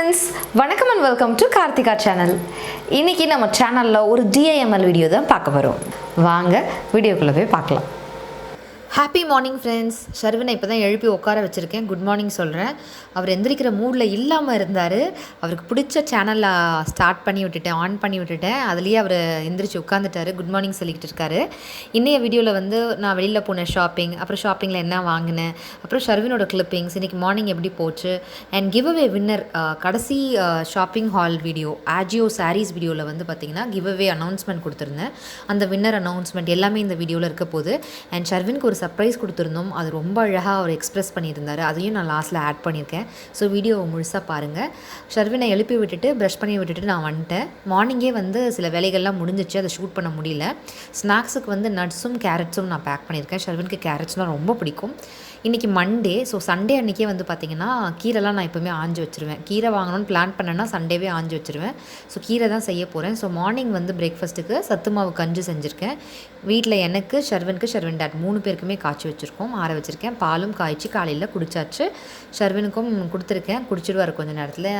friends, welcome and welcome to Karthikha Channel. இன்னைக்கு நம்ம சேனல்ல ஒரு DIML வீடியோ தான் பார்க்க போறோம். வாங்க வீடியோக்குள்ள போய் பார்க்கலாம். Happy morning friends. ஷர்வினை இப்போ தான் எழுப்பி உட்கார வச்சுருக்கேன். குட் மார்னிங் சொல்கிறேன். அவர் எந்திரிக்கிற மூடில் இல்லாமல் இருந்தார். அவருக்கு பிடிச்ச சேனலில் ஸ்டார்ட் பண்ணி விட்டுட்டேன், ஆன் பண்ணி விட்டுட்டேன். அதுலேயே அவர் எந்திரிச்சு உட்காந்துட்டார். குட் மார்னிங் சொல்லிக்கிட்டு இருக்காரு. இன்றைய வீடியோவில் வந்து நான் வெளியில் போனேன் ஷாப்பிங், அப்புறம் ஷாப்பிங்கில் என்ன வாங்கினேன், அப்புறம் ஷர்வினோட கிளிப்பிங்ஸ், இன்றைக்கி மார்னிங் எப்படி போச்சு, அண்ட் கிவ் அவே வின்னர் கடைசி shopping haul video Ajio sarees வீடியோவில் வந்து பார்த்திங்கன்னா கிவ் அவே அனௌன்ஸ்மெண்ட் கொடுத்துருந்தேன். அந்த வின்னர் அனௌன்ஸ்மெண்ட் எல்லாமே இந்த வீடியோவில் இருக்க போகுது. அண்ட் ஷர்வினுக்கு ஒரு சர்ப்ரைஸ் கொடுத்துருந்தோம். அது ரொம்ப அழகாக அவர் எக்ஸ்ப்ரெஸ் பண்ணியிருந்தார். அதையும் நான் லாஸ்ட்டில் ஆட் பண்ணியிருக்கேன். ஸோ வீடியோவை முழுசாக பாருங்கள். ஷர்வினை எழுப்பி விட்டுட்டு ப்ரஷ் பண்ணி விட்டுட்டு நான் வந்துட்டேன். மார்னிங்கே வந்து சில வேலைகள்லாம் முடிஞ்சிச்சு, அதை ஷூட் பண்ண முடியல. ஸ்நாக்ஸுக்கு வந்து நட்ஸும் கேரட்ஸும் நான் பேக் பண்ணியிருக்கேன். ஷர்வினுக்கு கேரட்ஸ்னால் ரொம்ப பிடிக்கும். இன்றைக்கி மண்டே, ஸோ சண்டே அன்றைக்கே வந்து பார்த்திங்கன்னா கீரைலாம் நான் எப்போவுமே ஆஞ்சு வச்சுருவேன். கீரை வாங்கணும்னு பிளான் பண்ணேன்னா சண்டேவே ஆஞ்சு வச்சுருவேன். ஸோ கீரை தான் செய்ய போகிறேன். ஸோ மார்னிங் வந்து பிரேக்ஃபாஸ்ட்டுக்கு சத்து மாவு கஞ்சி செஞ்சுருக்கேன். வீட்டில் எனக்கு, ஷர்வினுக்கு, ஷர்வின் டேட் 3 பேருக்குமே காய்ச்சி வச்சுருக்கோம், ஆற வச்சுருக்கேன். பாலும் காய்ச்சி காலையில் குடிச்சாச்சு. ஷர்வினுக்கும் கொடுத்துருக்கேன், குடிச்சிடுவார் கொஞ்சம் நேரத்தில்.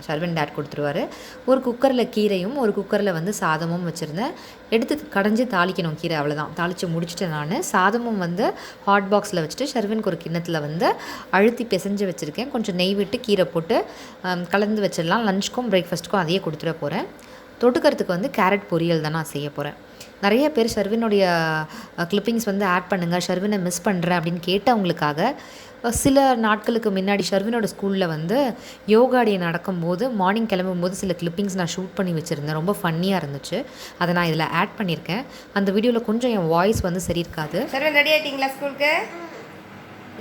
ஷர்வின் டேட் கொடுத்துருவார். ஒரு குக்கரில் கீரையும் ஒரு குக்கரில் வந்து சாதமும் வச்சுருந்தேன். எடுத்து கடைஞ்சி தாளிக்கணும் கீரை, அவ்வளோதான். தாளித்து முடிச்சுட்டேன் நான். சாதமும் வந்து ஹாட் பாக்ஸில் வச்சுட்டு ஷர்வினுக்கு ஒரு கிண்ணத்தில் வந்து அழுத்தி பிசைஞ்சு வச்சுருக்கேன். கொஞ்சம் நெய் விட்டு கீரை போட்டு கலந்து வச்சிடலாம். லஞ்சுக்கும் பிரேக்ஃபாஸ்ட்டுக்கும் அதையே கொடுத்துட போகிறேன். தொட்டுக்கிறதுக்கு வந்து கேரட் பொரியல் தான் நான் செய்ய போகிறேன். நிறைய பேர் ஷர்வினுடைய கிளிப்பிங்ஸ் வந்து ஆட் பண்ணுங்கள், ஷர்வினை மிஸ் பண்ணுறேன் அப்படின்னு கேட்டவங்களுக்காக சில நாட்களுக்கு முன்னாடி ஷர்வினோட ஸ்கூலில் வந்து யோகா டே நடக்கும்போது மார்னிங் கிளம்பும்போது சில கிளிப்பிங்ஸ் நான் ஷூட் பண்ணி வச்சுருந்தேன். ரொம்ப ஃபன்னியாக இருந்துச்சு. அதை நான் இதில் ஆட் பண்ணியிருக்கேன். அந்த வீடியோவில் கொஞ்சம் என் வாய்ஸ் வந்து சரி இருக்காது. ஷர்வின் ரெடி ஆகிட்டிங்களா? ஸ்கூலுக்கு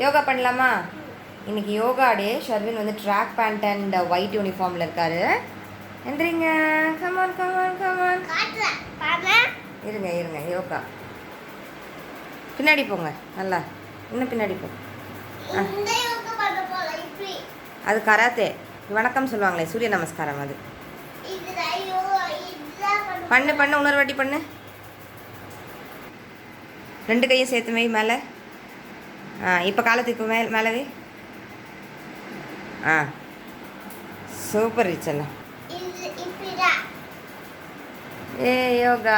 யோகா பண்ணலாமா? இன்றைக்கி யோகா டே. ஷர்வின் வந்து ட்ராக் பேண்ட் அண்ட் ஒயிட் யூனிஃபார்மில் இருக்கார். எந்திரிங்க, கமான் கமான் கமான். இருங்க இருங்க, யோகா பின்னாடி போங்க, நல்லா இன்னும் பின்னாடி போ. அது கராத்தே, வணக்கம் சொல்லுவாங்களே, சூரிய நமஸ்காரம். அது பண்ணு பண்ணு, இன்னொரு வாட்டி பண்ணு. 2 கையும் சேர்த்து வை மேலே. இப்போ காலத்துக்கு மேலவே. சூப்பர் ரிச்சல்லாம். ஏ யோகா,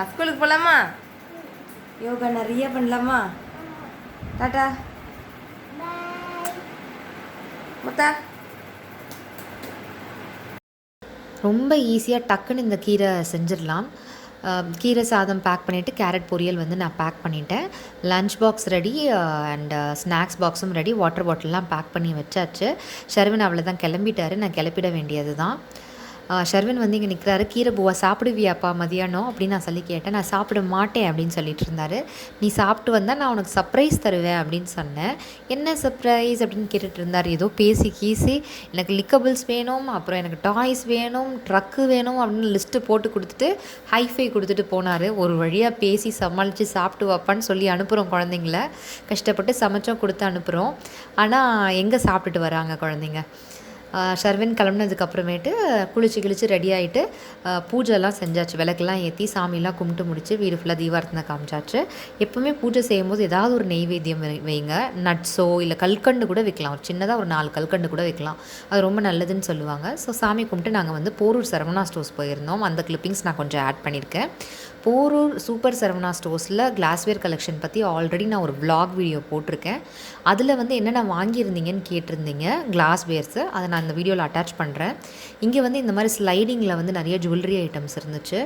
ஸ்கூலுக்கு போகலாமா? யோகா நிறைய பண்ணலாமா? டாட்டா முத்தா. ரொம்ப ஈஸியாக டக்குன்னு இந்த கீரை செஞ்சிடலாம். கீரை சாதம் பேக் பண்ணிவிட்டு கேரட் பொரியல் வந்து நான் பேக் பண்ணிட்டேன். Lunch box ready and snacks பாக்ஸும் ரெடி. வாட்டர் பாட்டில்லாம் பேக் பண்ணி வச்சாச்சு. ஷர்வின் அவ்வளோதான் கிளம்பிட்டாரு. நான் கிளப்பிட வேண்டியது தான். ஷர்வின் வந்து இங்கே நிற்கிறாரு. கீரை பூவா சாப்பிடுவியாப்பா மதியானம் அப்படின்னு நான் சொல்லி கேட்டேன். நான் சாப்பிட மாட்டேன் அப்படின்னு சொல்லிட்டு இருந்தார். நீ சாப்பிட்டு வந்தால் நான் உனக்கு சர்ப்ரைஸ் தருவேன் அப்படின்னு சொன்னேன். என்ன சர்ப்ரைஸ் அப்படின்னு கேட்டுட்டு இருந்தார். ஏதோ பேசி கீசி எனக்கு லிக்கபிள்ஸ் வேணும், அப்புறம் எனக்கு டாய்ஸ் வேணும், ட்ரக்கு வேணும் அப்படின்னு லிஸ்ட்டு போட்டு கொடுத்துட்டு ஹைஃபை கொடுத்துட்டு போனார். ஒரு வழியாக பேசி சமாளித்து சாப்பிட்டு வாப்பான்னு சொல்லி அனுப்புகிறோம் குழந்தைங்கள. கஷ்டப்பட்டு சமைச்சோம் கொடுத்து அனுப்புகிறோம். ஆனால் எங்கே சாப்பிட்டுட்டு வராங்க குழந்தைங்க. ஷர்வின் கிளம்புனதுக்கப்புறமேட்டு குளிச்சு ரெடி ஆகிட்டு பூஜைலாம் செஞ்சாச்சு. விளக்கெல்லாம் ஏற்றி சாமியெல்லாம் கும்பிட்டு முடிச்சு வீடு ஃபுல்லாக தீபாரத்தனை காமிச்சாச்சு. எப்போவுமே பூஜை செய்யும்போது ஏதாவது ஒரு நெய்வேத்தியம் வைங்க. நட்ஸோ இல்லை கல்கண்டு கூட வைக்கலாம். ஒரு சின்னதாக ஒரு 4 கல்கண்டு கூட வைக்கலாம். அது ரொம்ப நல்லதுன்னு சொல்லுவாங்க. ஸோ சாமி கும்பிட்டு நாங்கள் வந்து போரூர் சரவணா ஸ்டோர்ஸ் போயிருந்தோம். அந்த கிளிப்பிங்ஸ் நான் கொஞ்சம் ஆட் பண்ணியிருக்கேன். போரூர் சூப்பர் சரவணா ஸ்டோர்ஸில் கிளாஸ்வேர் கலெக்ஷன் பற்றி ஆல்ரெடி நான் ஒரு vlog வீடியோ போட்டிருக்கேன். அதில் வந்து என்னென்ன வாங்கியிருந்தீங்கன்னு கேட்டிருந்தீங்க கிளாஸ்வேர்ஸு. அதை நான் இந்த வீடியோவில் அட்டாச் பண்ணுறேன். இங்கே வந்து இந்த மாதிரி ஸ்லைடிங்கில் வந்து நிறைய ஜுவல்லரி ஐட்டம்ஸ் இருந்துச்சு.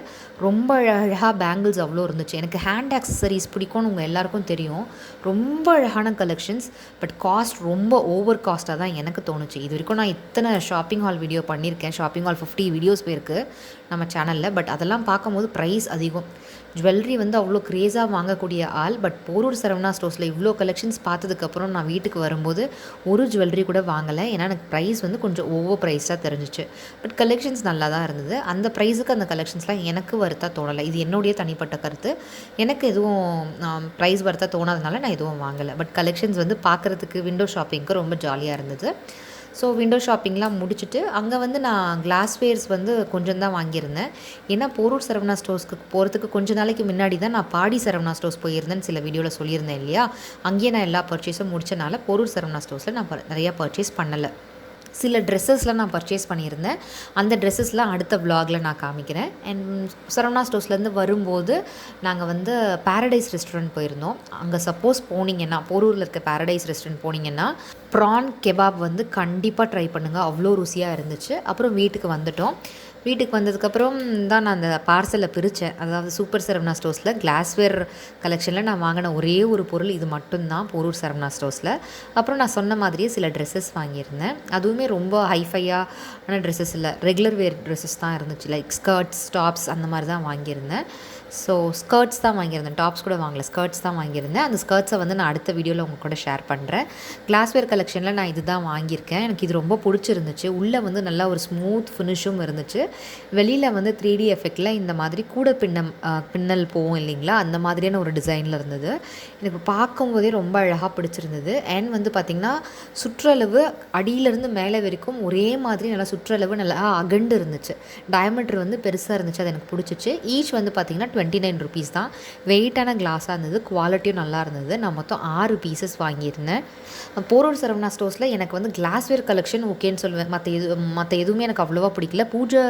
ரொம்ப அழகாக பேங்கிள்ஸ் அவ்வளோ இருந்துச்சு. எனக்கு ஹேண்ட் ஆக்சசரிஸ் பிடிக்கும்னு உங்கள் எல்லாருக்கும் தெரியும். ரொம்ப அழகான கலெக்ஷன்ஸ். பட் காஸ்ட் ரொம்ப ஓவர் காஸ்ட்டாக தான் எனக்கு தோணுச்சு. இது வரைக்கும் நான் இத்தனை ஷாப்பிங் ஹால் வீடியோ பண்ணியிருக்கேன். ஷாப்பிங் ஹால் 50 வீடியோஸ் போயிருக்கு நம்ம சேனலில். பட் அதெல்லாம் பார்க்கும்போது ப்ரைஸ் அதிகம். ஜுவல்லரி வந்து அவ்வளோ க்ரேஸாக வாங்கக்கூடிய ஆள். பட் போரூர் சரவணா ஸ்டோர்ஸில் இவ்வளோ கலெக்ஷன்ஸ் பார்த்ததுக்கப்புறம் நான் வீட்டுக்கு வரும்போது ஒரு ஜுவல்லரி கூட வாங்கலை. ஏன்னா எனக்கு ப்ரைஸ் வந்து கொஞ்சம் ஓவர் ப்ரைஸாக தெரிஞ்சிச்சு. பட் கலெக்ஷன்ஸ் நல்லா தான் இருந்தது. அந்த ப்ரைஸுக்கு அந்த கலெக்ஷன்ஸ்லாம் எனக்கு வருத்தாக தோணலை. இது என்னுடைய தனிப்பட்ட கருத்து. எனக்கு எதுவும் ப்ரைஸ் வருத்தாக தோணாதனால நான் எதுவும் வாங்கலை. பட் கலெக்ஷன்ஸ் வந்து பார்க்குறதுக்கு விண்டோ ஷாப்பிங்க்கு ரொம்ப ஜாலியாக இருந்தது. ஸோ விண்டோ ஷாப்பிங்லாம் முடிச்சுட்டு அங்கே வந்து நான் கிளாஸ்வேர்ஸ் வந்து கொஞ்சம் தான் வாங்கியிருந்தேன். ஏன்னா போரூர் சரவணா ஸ்டோர்ஸ்க்கு போகிறதுக்கு கொஞ்சம் நாளைக்கு முன்னாடி தான் நான் பாடி சரவணா ஸ்டோர்ஸ் போயிருந்தேன்னு சில வீடியோவில் சொல்லியிருந்தேன் இல்லையா. அங்கேயே நான் எல்லா பர்ச்சேஸும் முடிச்சனால போரூர் சரவணா ஸ்டோர்ஸில் நான் நிறையா பர்ச்சேஸ் பண்ணலை. சில ட்ரெஸ்ஸஸ்லாம் நான் பர்ச்சேஸ் பண்ணியிருந்தேன். அந்த ட்ரெஸ்ஸஸ்லாம் அடுத்த விலாகில் நான் காமிக்கிறேன். அண்ட் சரவணா ஸ்டோர்ஸ்லேருந்து வரும்போது நாங்கள் வந்து பாரடைஸ் ரெஸ்டாரண்ட் போயிருந்தோம். அங்கே சப்போஸ் போனீங்கன்னா, போரூரில் இருக்க பாரடைஸ் ரெஸ்டாரண்ட் போனீங்கன்னா ப்ரான் கெபாப் வந்து கண்டிப்பாக ட்ரை பண்ணுங்கள், அவ்வளோ ருசியாக இருந்துச்சு. அப்புறம் வீட்டுக்கு வந்துட்டோம். வீட்டுக்கு வந்ததுக்கப்புறம் தான் நான் அந்த பார்சலை பிரித்தேன். அதாவது சூப்பர் சரவணா ஸ்டோர்ஸில் கிளாஸ்வேர் கலெக்ஷனில் நான் வாங்கின ஒரே ஒரு பொருள் இது மட்டும்தான் போரூர் சரவணா ஸ்டோர்ஸில். அப்புறம் நான் சொன்ன மாதிரியே சில ட்ரெஸ்ஸஸ் வாங்கியிருந்தேன். அதுவுமே ரொம்ப ஹைஃபையான ட்ரெஸ்ஸஸ் இல்லை, ரெகுலர் வேர் ட்ரெஸ்ஸஸ் தான் இருந்துச்சு. லைக் ஸ்கர்ட்ஸ், டாப்ஸ் அந்த மாதிரி தான் வாங்கியிருந்தேன். ஸோ ஸ்கர்ட்ஸ் தான் வாங்கியிருந்தேன், டாப்ஸ் கூட வாங்கலை, ஸ்கர்ட்ஸ் தான் வாங்கியிருந்தேன். அந்த ஸ்கர்ட்ஸை வந்து நான் அடுத்த வீடியோவில் உங்கள் கூட ஷேர் பண்ணுறேன். கிளாஸ்வேர் கலெக்ஷனில் நான் இது தான் வாங்கியிருக்கேன். எனக்கு இது ரொம்ப பிடிச்சிருந்துச்சு. உள்ளே வந்து நல்லா ஒரு ஸ்மூத் ஃபினிஷும் இருந்துச்சு. வெளியில் வந்து 3D எஃபெக்டில் இந்த மாதிரி கூட பின்னல் போகும் இல்லைங்களா, அந்த மாதிரியான ஒரு டிசைனில் இருந்தது. எனக்கு பார்க்கும்போதே ரொம்ப அழகாக பிடிச்சிருந்தது. அண்ட் வந்து பார்த்திங்கன்னா சுற்றளவு அடியிலேருந்து மேலே வரைக்கும் ஒரே மாதிரி நல்லா சுற்றளவு நல்லா அகண்டு இருந்துச்சு. டயமீட்டர் வந்து பெருசாக இருந்துச்சு, அது எனக்கு பிடிச்சிச்சு. ஈச் வந்து பார்த்திங்கன்னா 29 rupees தான். வெயிட்டான கிளாஸாக இருந்தது, குவாலிட்டியும் நல்லா இருந்தது. நான் மொத்தம் 6 பீசஸ் வாங்கியிருந்தேன். போரூர் சரவணா ஸ்டோர்ஸில் எனக்கு வந்து கிளாஸ்வேர் கலெக்ஷன் ஓகேன்னு சொல்லுவேன். மற்ற எதுவுமே எனக்கு அவ்வளோவா பிடிக்கல. பூஜை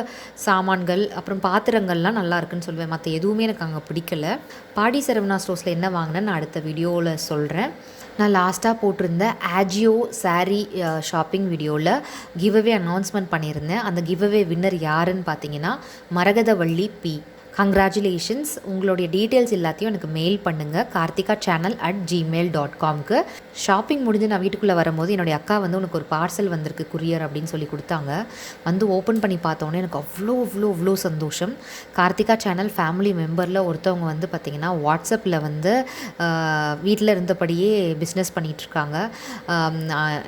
சாமான்கள் அப்புறம் பாத்திரங்கள்லாம் நல்லா இருக்குன்னு சொல்லுவேன். மற்ற எதுவுமே எனக்கு அங்கே பிடிக்கல. பாடி சரவணா ஸ்டோர்ஸில் என்ன வாங்கினேன்னு நான் அடுத்த வீடியோவில் சொல்கிறேன். நான் லாஸ்ட்டாக போட்டிருந்த ஆஜியோ சாரீ ஷாப்பிங் வீடியோவில் கிவ்அவே அனௌன்ஸ்மெண்ட் பண்ணியிருந்தேன். அந்த கிவ்அவே வின்னர் யாருன்னு பார்த்தீங்கன்னா மரகதவள்ளி பி. கங்க்ராச்சுலேஷன்ஸ். உங்களுடைய டீட்டெயில்ஸ் எல்லாத்தையும் எனக்கு மெயில் பண்ணுங்கள் karthikachannel@gmail.com. ஷாப்பிங் முடிஞ்சு நான் வீட்டுக்குள்ளே வரும்போது என்னுடைய அக்கா வந்து உனக்கு ஒரு பார்சல் வந்திருக்கு குரியர் அப்படின்னு சொல்லி கொடுத்தாங்க. வந்து ஓப்பன் பண்ணி பார்த்தோன்னே எனக்கு அவ்வளோ சந்தோஷம். கார்த்திகா சேனல் ஃபேமிலி மெம்பரில் ஒருத்தவங்க வந்து பார்த்திங்கன்னா வாட்ஸ்அப்பில் வந்து வீட்டில் இருந்தபடியே பிஸ்னஸ் பண்ணிகிட்ருக்காங்க.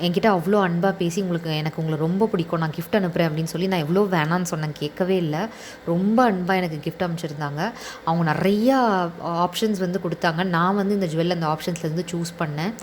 என்கிட்ட அவ்வளோ அன்பாக பேசி எனக்கு உங்களை ரொம்ப பிடிக்கும், நான் கிஃப்ட் அனுப்புகிறேன் அப்படின்னு சொல்லி நான் எவ்வளோ வேணான்னு சொன்னேன், கேட்கவே இல்லை. ரொம்ப அன்பாக எனக்கு கிஃப்ட் அமைச்சிருந்தாங்க. அவங்க நிறையா ஆப்ஷன்ஸ் வந்து கொடுத்தாங்க. நான் வந்து இந்த ஜுவல் அந்த ஆப்ஷன்ஸ்லேருந்து சூஸ் பண்ணேன்.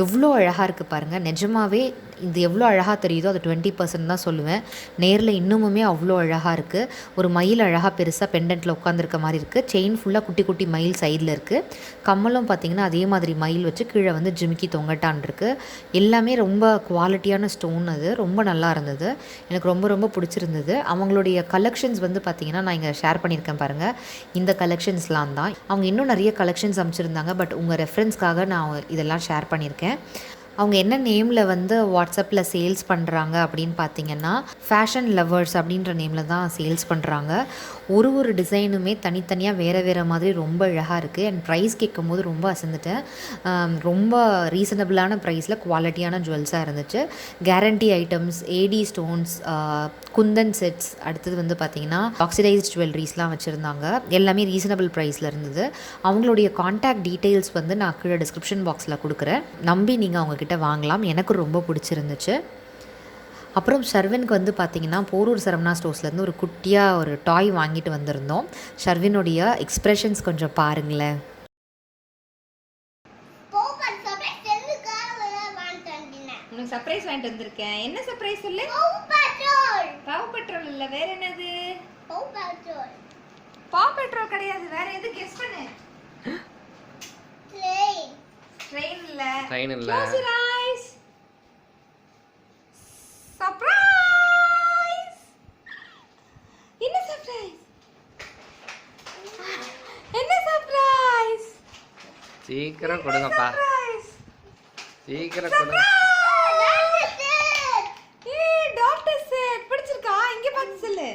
எவ்வளோ அழகாக இருக்குது பாருங்கள். நிஜமாகவே இது எவ்வளோ அழகாக தெரியுதோ அது 20% தான் சொல்லுவேன். நேரில் இன்னுமுமே அவ்வளோ அழகாக இருக்குது. ஒரு மயில் அழகாக பெருசாக பெண்டன்ட்டில் உட்காந்துருக்க மாதிரி இருக்குது. செயின் ஃபுல்லாக குட்டி குட்டி மயில் சைடில் இருக்குது. கம்மலும் பார்த்திங்கன்னா அதே மாதிரி மயில் வச்சு கீழே வந்து ஜிமிக்கி தொங்கட்டான் இருக்குது. எல்லாமே ரொம்ப குவாலிட்டியான ஸ்டோன், அது ரொம்ப நல்லா இருந்தது. எனக்கு ரொம்ப பிடிச்சிருந்தது. அவங்களுடைய கலெக்ஷன்ஸ் வந்து பார்த்திங்கன்னா நான் இங்கே ஷேர் பண்ணியிருக்கேன் பாருங்கள். இந்த கலெக்ஷன்ஸ்லாம் தான். அவங்க இன்னும் நிறைய கலெக்ஷன்ஸ் அமைச்சிருந்தாங்க. பட் உங்கள் ரெஃபரன்ஸ்க்காக நான் இதெல்லாம் ஷேர் பண்ணியிருக்கேன். அவங்க என்ன நேமில் வந்து வாட்ஸ்அப்பில் சேல்ஸ் பண்ணுறாங்க அப்படின்னு பார்த்தீங்கன்னா ஃபேஷன் லவர்ஸ் அப்படின்ற நேமில் தான் சேல்ஸ் பண்ணுறாங்க. ஒரு டிசைனுமே தனித்தனியாக வேறு மாதிரி ரொம்ப அழகாக இருக்குது. அண்ட் ப்ரைஸ் கேட்கும் போது ரொம்ப அசந்துட்டேன். ரொம்ப ரீசனபிளான ப்ரைஸில் குவாலிட்டியான ஜுவல்ஸாக இருந்துச்சு. Guarantee items, AD stones, kundan sets, அடுத்தது வந்து பார்த்திங்கன்னா ஆக்சிடைஸ்ட் ஜுவல்லரிஸ்லாம் வச்சுருந்தாங்க. எல்லாமே ரீசனபிள் ப்ரைஸில் இருந்தது. அவங்களுடைய கான்டாக்ட் டீட்டெயில்ஸ் வந்து நான் கீழே டிஸ்கிரிப்ஷன் பாக்ஸில் கொடுக்குறேன். நம்பி நீங்கள் அவங்கக்கிட்ட வாங்கலாம். எனக்கு ரொம்ப பிடிச்சிருந்துச்சு. அப்புறம் ஷர்வினுக்கு வந்து பார்த்திங்கன்னா போரூர் சரவணா ஸ்டோர்ஸ்லேருந்து ஒரு குட்டியாக ஒரு டாய் வாங்கிட்டு வந்திருந்தோம். ஷர்வினுடைய எக்ஸ்ப்ரெஷன்ஸ் கொஞ்சம் பாருங்களேன். உனக்கு சர்ப்ரைஸ் வாங்கிட்டு வந்திருக்கேன். என்ன சர்ப்ரைஸ் சொல்லு? பவ் பெட்ரோல் இல்ல, வேற என்னது? பவ் பெட்ரோல் கிடையாது, வேற எது? கெஸ் பண்ணு. ட்ரெயின் இல்ல. Close your eyes. Surprise. என்ன சர்ப்ரைஸ்? என்ன சர்ப்ரைஸ்? சீக்கிரம் கொடுங்கப்பா, சீக்கிரம் கொடுங்க. டாக்டர் செட் பிடிச்சிருக்கா? இங்க பார்த்து சொல்லு.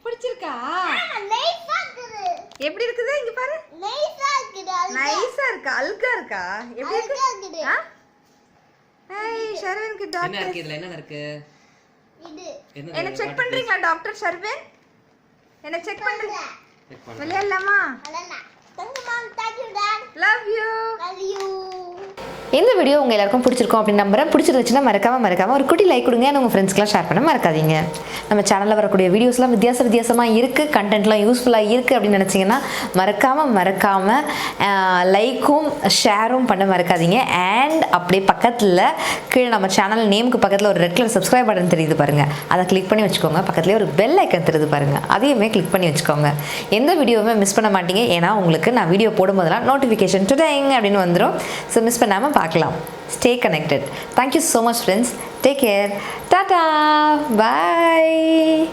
பிடிச்சிருக்கா? எப்படி இருக்குது? இங்க பாரு. நைஸா இருக்கா? அல்கா இருக்கா? எப்படி இருக்கு? ஏய் ஷர்வினுக்கு டாக்டர் என்ன இருக்கு இதுல? என்ன இருக்கு? என்ன செக் பண்றீங்களா டாக்டர் ஷர்வின்? என்ன செக் பண்றீங்க? விளையாடலாமா? Love you. இந்த வீடியோ உங்கள் எல்லாருக்கும் பிடிச்சிருக்கும் அப்படின்னு நம்புறேன். பிடிச்சிருந்துச்சுன்னா மறக்காமல் ஒரு குட்டி லைக் கொடுங்க. உங்கள் ஃப்ரெண்ட்ஸ்க்கெலாம் ஷேர் பண்ண மறக்காதீங்க. நம்ம சேனலில் வரக்கூடிய வீடியோஸ்லாம் வித்தியாசமாக இருக்குது, கண்டென்ட்லாம் யூஸ்ஃபுல்லாக இருக்குது அப்படின்னு நினச்சிங்கன்னா மறக்காமல் லைக்கும் ஷேரும் பண்ண மறக்காதீங்க. அண்ட் அப்படியே பக்கத்தில் கீழே நம்ம சேனல் நேமுக்கு பக்கத்தில் ஒரு ரெட் கலர் சப்ஸ்கிரைப் பட்டன் தெரியுது பாருங்கள், அதை கிளிக் பண்ணி வச்சுக்கோங்க. பக்கத்துலேயே ஒரு பெல் ஐக்கன் தெரியுது பாருங்கள், அதையுமே கிளிக் பண்ணி வச்சுக்கோங்க. எந்த வீடியோவுமே மிஸ் பண்ண மாட்டீங்க. ஏன்னா உங்களுக்கு நான் வீடியோ போடும்போதெல்லாம் நோட்டிஃபிகேஷன் டுடேங் அப்படின்னு வந்துடும். ஸோ மிஸ் பண்ணாமல் பார்க்கலாம். Stay connected. Thank you so much, friends. Take care. Tata. Bye.